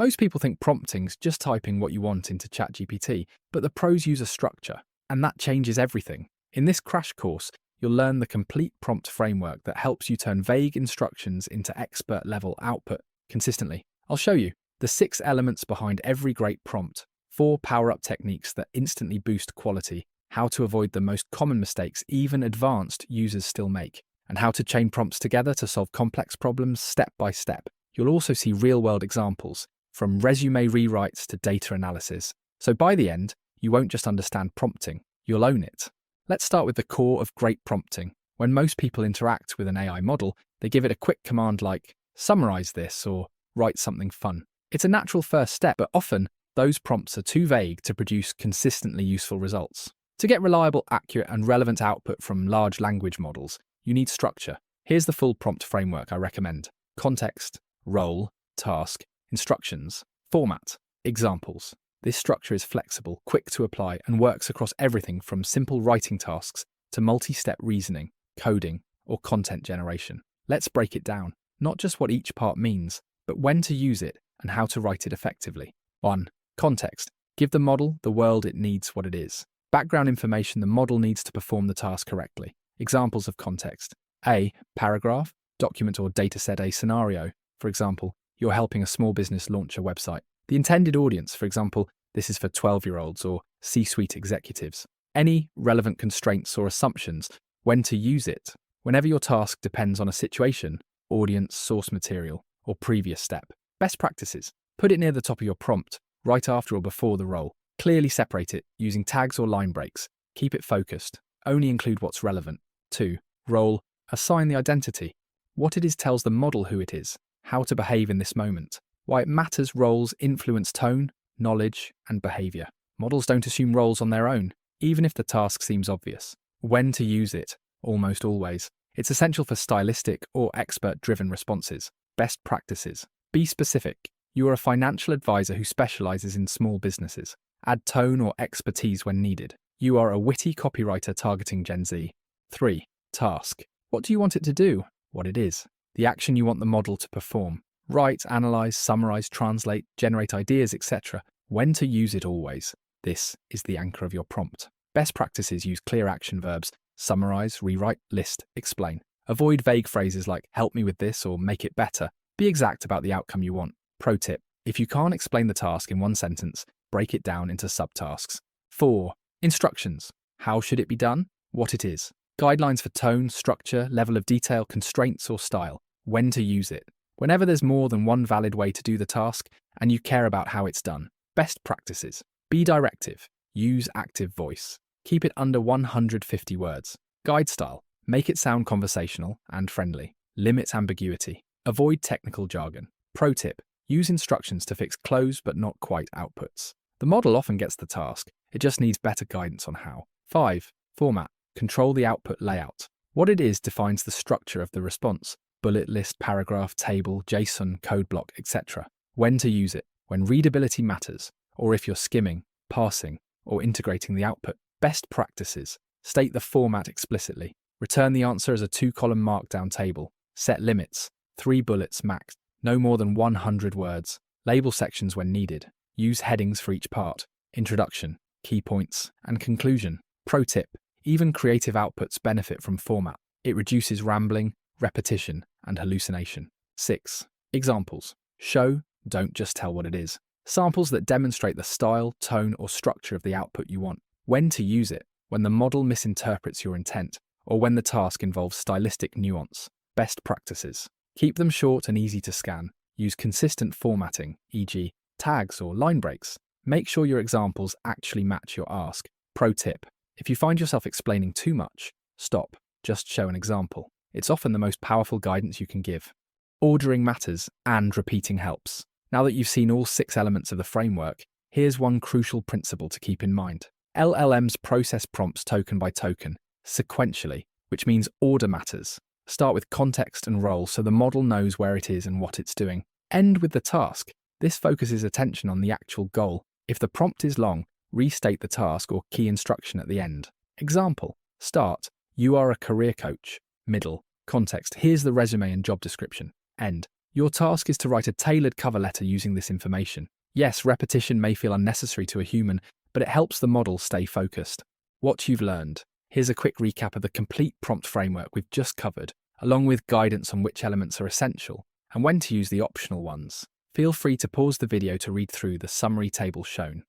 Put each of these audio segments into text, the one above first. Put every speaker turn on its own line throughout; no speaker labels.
Most people think prompting's just typing what you want into ChatGPT, but the pros use a structure, and that changes everything. In this crash course, you'll learn the complete prompt framework that helps you turn vague instructions into expert-level output consistently. I'll show you the 6 elements behind every great prompt, 4 power-up techniques that instantly boost quality, how to avoid the most common mistakes even advanced users still make, and how to chain prompts together to solve complex problems step by step. You'll also see real-world examples, from resume rewrites to data analysis. So by the end, you won't just understand prompting, you'll own it. Let's start with the core of great prompting. When most people interact with an AI model, they give it a quick command like, summarize this or write something fun. It's a natural first step, but often those prompts are too vague to produce consistently useful results. To get reliable, accurate, and relevant output from large language models, you need structure. Here's the full prompt framework I recommend. Context, role, task, instructions, format, examples. This structure is flexible, quick to apply, and works across everything from simple writing tasks to multi-step reasoning, coding, or content generation. Let's break it down. Not just what each part means, but when to use it and how to write it effectively. 1. Context. Give the model the world it needs what it is. Background information the model needs to perform the task correctly. Examples of context. A. Paragraph, document or dataset. A scenario. For example, you're helping a small business launch a website. The intended audience, for example, this is for 12-year-olds or C-suite executives. Any relevant constraints or assumptions, when to use it. Whenever your task depends on a situation, audience, source material, or previous step. Best practices. Put it near the top of your prompt, right after or before the role. Clearly separate it using tags or line breaks. Keep it focused. Only include what's relevant. 2. Role. Assign the identity. What it is tells the model who it is, how to behave in this moment. Why it matters. Roles influence tone, knowledge, and behavior. Models don't assume roles on their own, even if the task seems obvious. When to use it. Almost always. It's essential for stylistic or expert-driven responses. Best practices. Be specific. You are a financial advisor who specializes in small businesses. Add tone or expertise when needed. You are a witty copywriter targeting Gen Z. 3. Task. What do you want it to do? What it is. The action you want the model to perform. Write, analyze, summarize, translate, generate ideas, etc. When to use it always. This is the anchor of your prompt. Best practices use clear action verbs. Summarize, rewrite, list, explain. Avoid vague phrases like help me with this or make it better. Be exact about the outcome you want. Pro tip. If you can't explain the task in one sentence, break it down into subtasks. 4. Instructions. How should it be done? What it is. Guidelines for tone, structure, level of detail, constraints, or style. When to use it. Whenever there's more than one valid way to do the task and you care about how it's done. Best practices. Be directive. Use active voice. Keep it under 150 words. Guide style. Make it sound conversational and friendly. Limit ambiguity. Avoid technical jargon. Pro tip. Use instructions to fix close but not quite outputs. The model often gets the task. It just needs better guidance on how. 5. Format. Control the output layout. What it is defines the structure of the response. Bullet list, paragraph, table, JSON, code block, etc. When to use it. When readability matters, or if you're skimming, parsing, or integrating the output. Best practices. State the format explicitly. Return the answer as a 2-column markdown table. Set limits. 3 bullets max. No more than 100 words. Label sections when needed. Use headings for each part. Introduction, key points, and conclusion. Pro tip. Even creative outputs benefit from format. It reduces rambling, repetition, and hallucination. 6. Examples. Show, don't just tell what it is. Samples that demonstrate the style, tone, or structure of the output you want. When to use it. When the model misinterprets your intent, or when the task involves stylistic nuance. Best practices. Keep them short and easy to scan. Use consistent formatting, e.g., tags or line breaks. Make sure your examples actually match your ask. Pro tip. If you find yourself explaining too much, stop. Just show an example. It's often the most powerful guidance you can give. Ordering matters and repeating helps. Now that you've seen all 6 elements of the framework, here's one crucial principle to keep in mind. LLMs process prompts token by token, sequentially, which means order matters. Start with context and role so the model knows where it is and what it's doing. End with the task. This focuses attention on the actual goal. If the prompt is long, restate the task or key instruction at the end. Example. Start. You are a career coach. Middle. Context. Here's the resume and job description. End. Your task is to write a tailored cover letter using this information. Yes, repetition may feel unnecessary to a human, but it helps the model stay focused. What you've learned. Here's a quick recap of the complete prompt framework we've just covered, along with guidance on which elements are essential and when to use the optional ones. Feel free to pause the video to read through the summary table shown.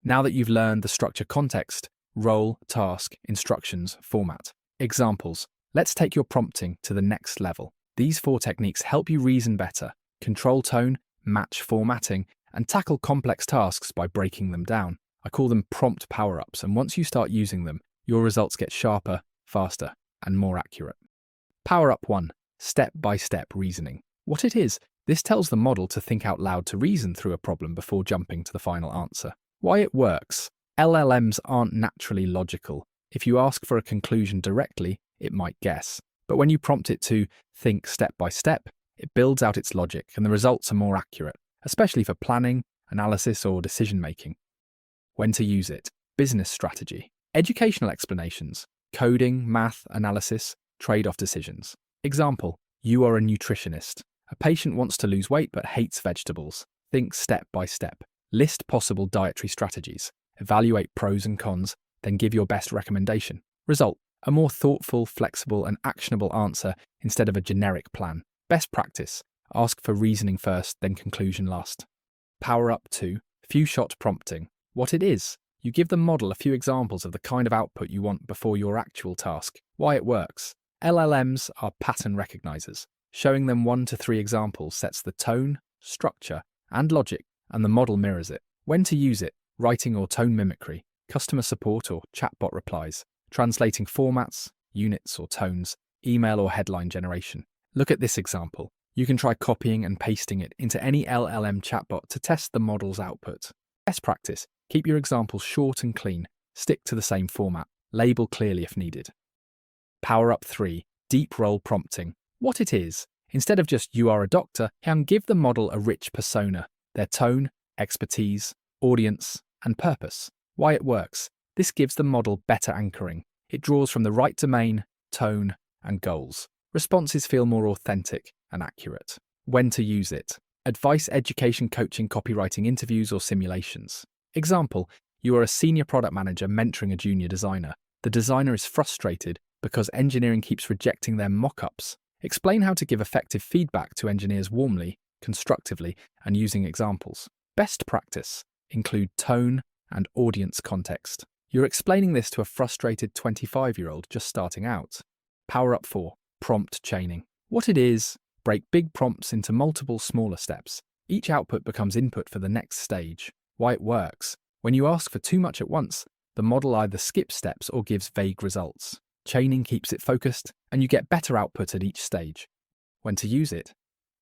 Now that you've learned the structure, context, role, task, instructions, format, examples, let's take your prompting to the next level. These 4 techniques help you reason better, control tone, match formatting, and tackle complex tasks by breaking them down. I call them prompt power-ups, and once you start using them, your results get sharper, faster, and more accurate. Power-up 1. Step-by-step reasoning. What it is, this tells the model to think out loud to reason through a problem before jumping to the final answer. Why it works. LLMs aren't naturally logical. If you ask for a conclusion directly, it might guess. But when you prompt it to think step by step, it builds out its logic and the results are more accurate, especially for planning, analysis, or decision-making. When to use it. Business strategy. Educational explanations. Coding, math, analysis, trade-off decisions. Example, you are a nutritionist. A patient wants to lose weight but hates vegetables. Think step by step. List possible dietary strategies. Evaluate pros and cons, then give your best recommendation. Result, a more thoughtful, flexible, and actionable answer instead of a generic plan. Best practice, ask for reasoning first, then conclusion last. Power up 2, few-shot prompting. What it is, you give the model a few examples of the kind of output you want before your actual task. Why it works. LLMs are pattern recognizers. Showing them 1 to 3 examples sets the tone, structure, and logic, and the model mirrors it. When to use it. Writing or tone mimicry, customer support or chatbot replies, translating formats, units or tones, email or headline generation. Look at this example. You can try copying and pasting it into any LLM chatbot to test the model's output. Best practice, keep your examples short and clean, stick to the same format, label clearly if needed. Power up 3, deep role prompting. What it is, instead of just you are a doctor, can give the model a rich persona, their tone, expertise, audience, and purpose. Why it works. This gives the model better anchoring. It draws from the right domain, tone, and goals. Responses feel more authentic and accurate. When to use it. Advice, education, coaching, copywriting, interviews, or simulations. Example, you are a senior product manager mentoring a junior designer. The designer is frustrated because engineering keeps rejecting their mock-ups. Explain how to give effective feedback to engineers warmly, constructively, and using examples. Best practice. Include tone and audience context. You're explaining this to a frustrated 25-year-old just starting out. Power up 4, prompt chaining. What it is, break big prompts into multiple smaller steps. Each output becomes input for the next stage. Why it works. When you ask for too much at once, the model either skips steps or gives vague results. Chaining keeps it focused, and you get better output at each stage. When to use it.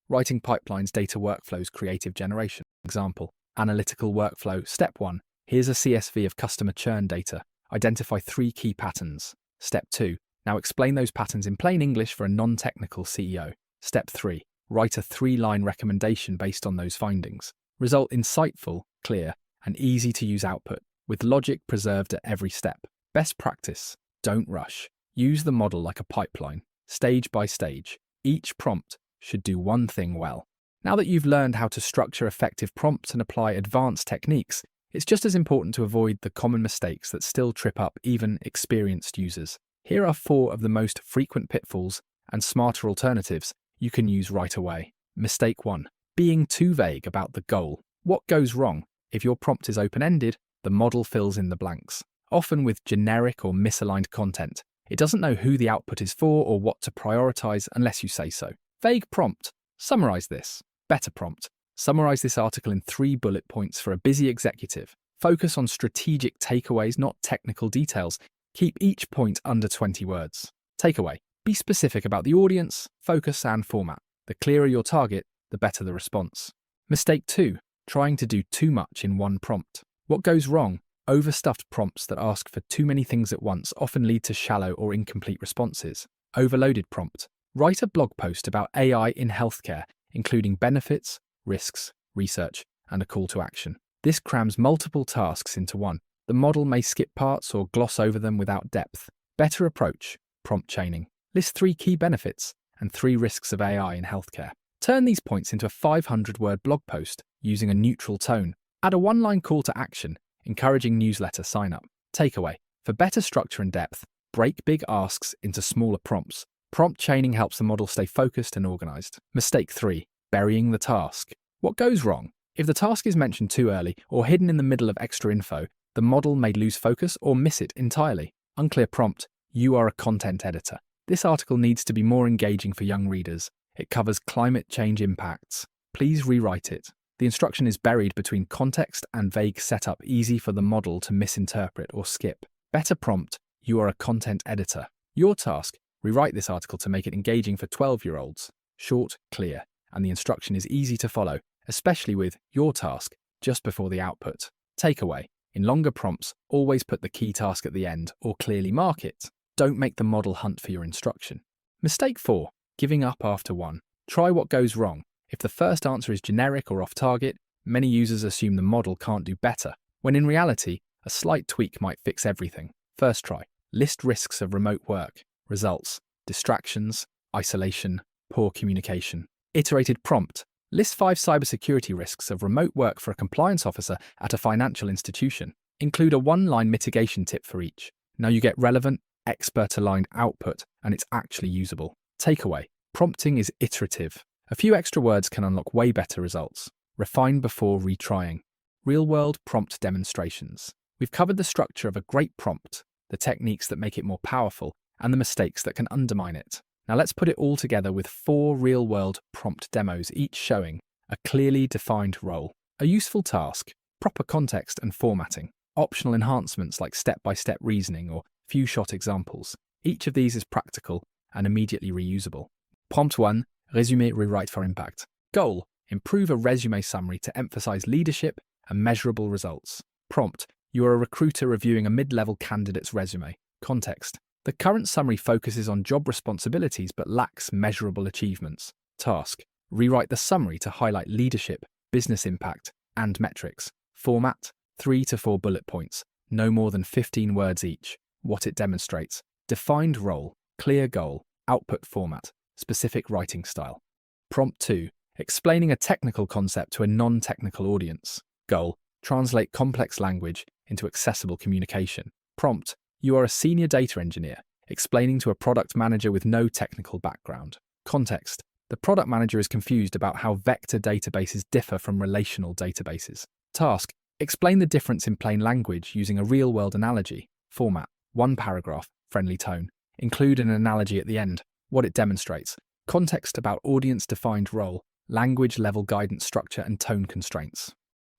Writing pipelines, data workflows, creative generation. Example, analytical workflow. Step 1. Here's a CSV of customer churn data. Identify 3 key patterns. Step 2. Now explain those patterns in plain English for a non-technical CEO. Step 3. Write a 3-line recommendation based on those findings. Result insightful, clear, and easy to use output, with logic preserved at every step. Best practice. Don't rush. Use the model like a pipeline, stage by stage. Each prompt should do one thing well. Now that you've learned how to structure effective prompts and apply advanced techniques, it's just as important to avoid the common mistakes that still trip up even experienced users. Here are 4 of the most frequent pitfalls and smarter alternatives you can use right away. Mistake 1. Being too vague about the goal. What goes wrong? If your prompt is open-ended, the model fills in the blanks, often with generic or misaligned content. It doesn't know who the output is for or what to prioritize unless you say so. Vague prompt. Summarize this. Better prompt. Summarize this article in 3 bullet points for a busy executive. Focus on strategic takeaways, not technical details. Keep each point under 20 words. Takeaway. Be specific about the audience, focus, and format. The clearer your target, the better the response. Mistake 2. Trying to do too much in one prompt. What goes wrong? Overstuffed prompts that ask for too many things at once often lead to shallow or incomplete responses. Overloaded prompt. Write a blog post about AI in healthcare, including benefits, risks, research, and a call to action. This crams multiple tasks into one. The model may skip parts or gloss over them without depth. Better approach. Prompt chaining. List 3 key benefits and 3 risks of AI in healthcare. Turn these points into a 500-word blog post using a neutral tone. Add a one-line call to action, encouraging newsletter sign-up. Takeaway: for better structure and depth, break big asks into smaller prompts. Prompt chaining helps the model stay focused and organized. Mistake 3. Burying the task. What goes wrong? If the task is mentioned too early or hidden in the middle of extra info, the model may lose focus or miss it entirely. Unclear prompt: you are a content editor. This article needs to be more engaging for young readers. It covers climate change impacts. Please rewrite it. The instruction is buried between context and vague setup, easy for the model to misinterpret or skip. Better prompt: you are a content editor. Your task: rewrite this article to make it engaging for 12-year-olds. Short, clear, and the instruction is easy to follow, especially with your task just before the output. Takeaway: in longer prompts, always put the key task at the end or clearly mark it. Don't make the model hunt for your instruction. Mistake 4. Giving up after 1. Try what goes wrong. If the first answer is generic or off target, many users assume the model can't do better, when in reality, a slight tweak might fix everything. First try: list risks of remote work. Results: distractions, isolation, poor communication. Iterated prompt: list 5 cybersecurity risks of remote work for a compliance officer at a financial institution. Include a one-line mitigation tip for each. Now you get relevant, expert-aligned output, and it's actually usable. Takeaway: prompting is iterative. A few extra words can unlock way better results. Refine before retrying. Real-world prompt demonstrations. We've covered the structure of a great prompt, the techniques that make it more powerful, and the mistakes that can undermine it. Now let's put it all together with 4 real-world prompt demos, each showing a clearly defined role, a useful task, proper context and formatting, optional enhancements like step-by-step reasoning or few-shot examples. Each of these is practical and immediately reusable. Prompt 1. Résumé rewrite for impact. Goal: improve a resume summary to emphasize leadership and measurable results. Prompt: you are a recruiter reviewing a mid-level candidate's resume. Context: the current summary focuses on job responsibilities but lacks measurable achievements. Task: rewrite the summary to highlight leadership, business impact, and metrics. Format: 3 to 4 bullet points, no more than 15 words each. What it demonstrates: defined role, clear goal, output format, specific writing style. Prompt 2. Explaining a technical concept to a non-technical audience. Goal: translate complex language into accessible communication. Prompt: you are a senior data engineer, explaining to a product manager with no technical background. Context: the product manager is confused about how vector databases differ from relational databases. Task: explain the difference in plain language using a real-world analogy. Format: 1 paragraph, friendly tone. Include an analogy at the end. What it demonstrates: context about audience-defined role, language-level guidance structure and tone constraints.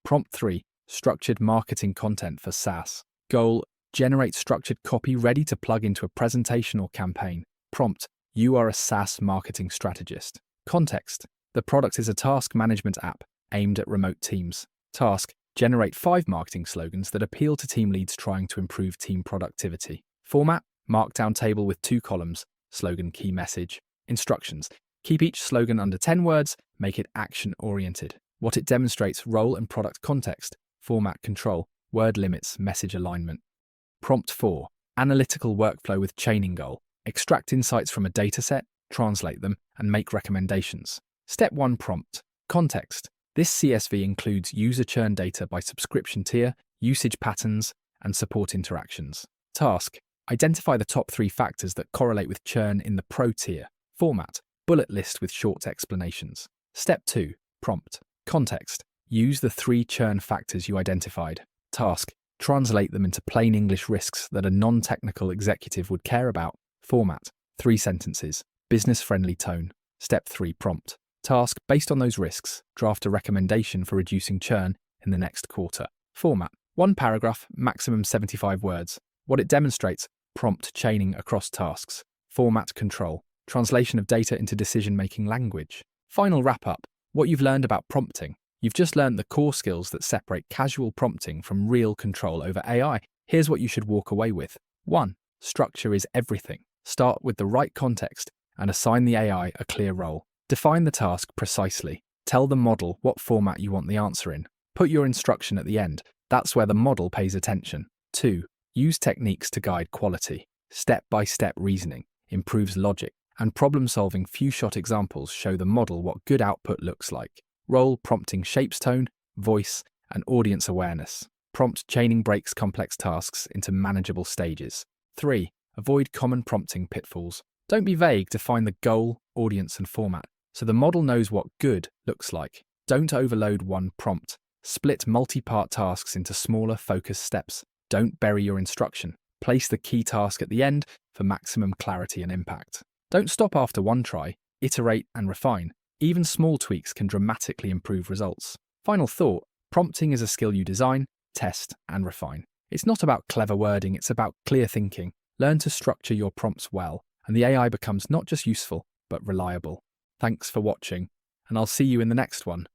Prompt 3. Structured marketing content for SaaS. Goal: generate structured copy ready to plug into a presentation or campaign. Prompt: you are a SaaS marketing strategist. Context: the product is a task management app aimed at remote teams. Task: generate 5 marketing slogans that appeal to team leads trying to improve team productivity. Format: markdown table with 2 columns, slogan, key message. Instructions: keep each slogan under 10 words, make it action-oriented. What it demonstrates: role and product context, format control, word limits, message alignment. Prompt 4. Analytical workflow with chaining goal. Extract insights from a dataset, translate them, and make recommendations. Step 1 prompt. Context: this CSV includes user churn data by subscription tier, usage patterns, and support interactions. Task: identify the top 3 factors that correlate with churn in the Pro tier. Format: bullet list with short explanations. Step 2. Prompt. Context: use the 3 churn factors you identified. Task: translate them into plain English risks that a non-technical executive would care about. Format: 3 sentences, business-friendly tone. Step 3. Prompt. Task: based on those risks, draft a recommendation for reducing churn in the next quarter. Format: 1 paragraph, maximum 75 words. What it demonstrates: prompt chaining across tasks. Format control, translation of data into decision-making language. Final wrap-up: what you've learned about prompting. You've just learned the core skills that separate casual prompting from real control over AI. Here's what you should walk away with. 1. Structure is everything. Start with the right context and assign the AI a clear role. Define the task precisely. Tell the model what format you want the answer in. Put your instruction at the end. That's where the model pays attention. 2. Use techniques to guide quality. Step-by-step reasoning improves logic and problem-solving few-shot examples show the model what good output looks like. Role prompting shapes tone, voice, and audience awareness. Prompt chaining breaks complex tasks into manageable stages. 3. Avoid common prompting pitfalls. Don't be vague, define the goal, audience, and format, so the model knows what good looks like. Don't overload one prompt. Split multi-part tasks into smaller, focused steps. Don't bury your instruction. Place the key task at the end for maximum clarity and impact. Don't stop after one try. Iterate and refine. Even small tweaks can dramatically improve results. Final thought, prompting is a skill you design, test, and refine. It's not about clever wording, it's about clear thinking. Learn to structure your prompts well, and the AI becomes not just useful, but reliable. Thanks for watching, and I'll see you in the next one.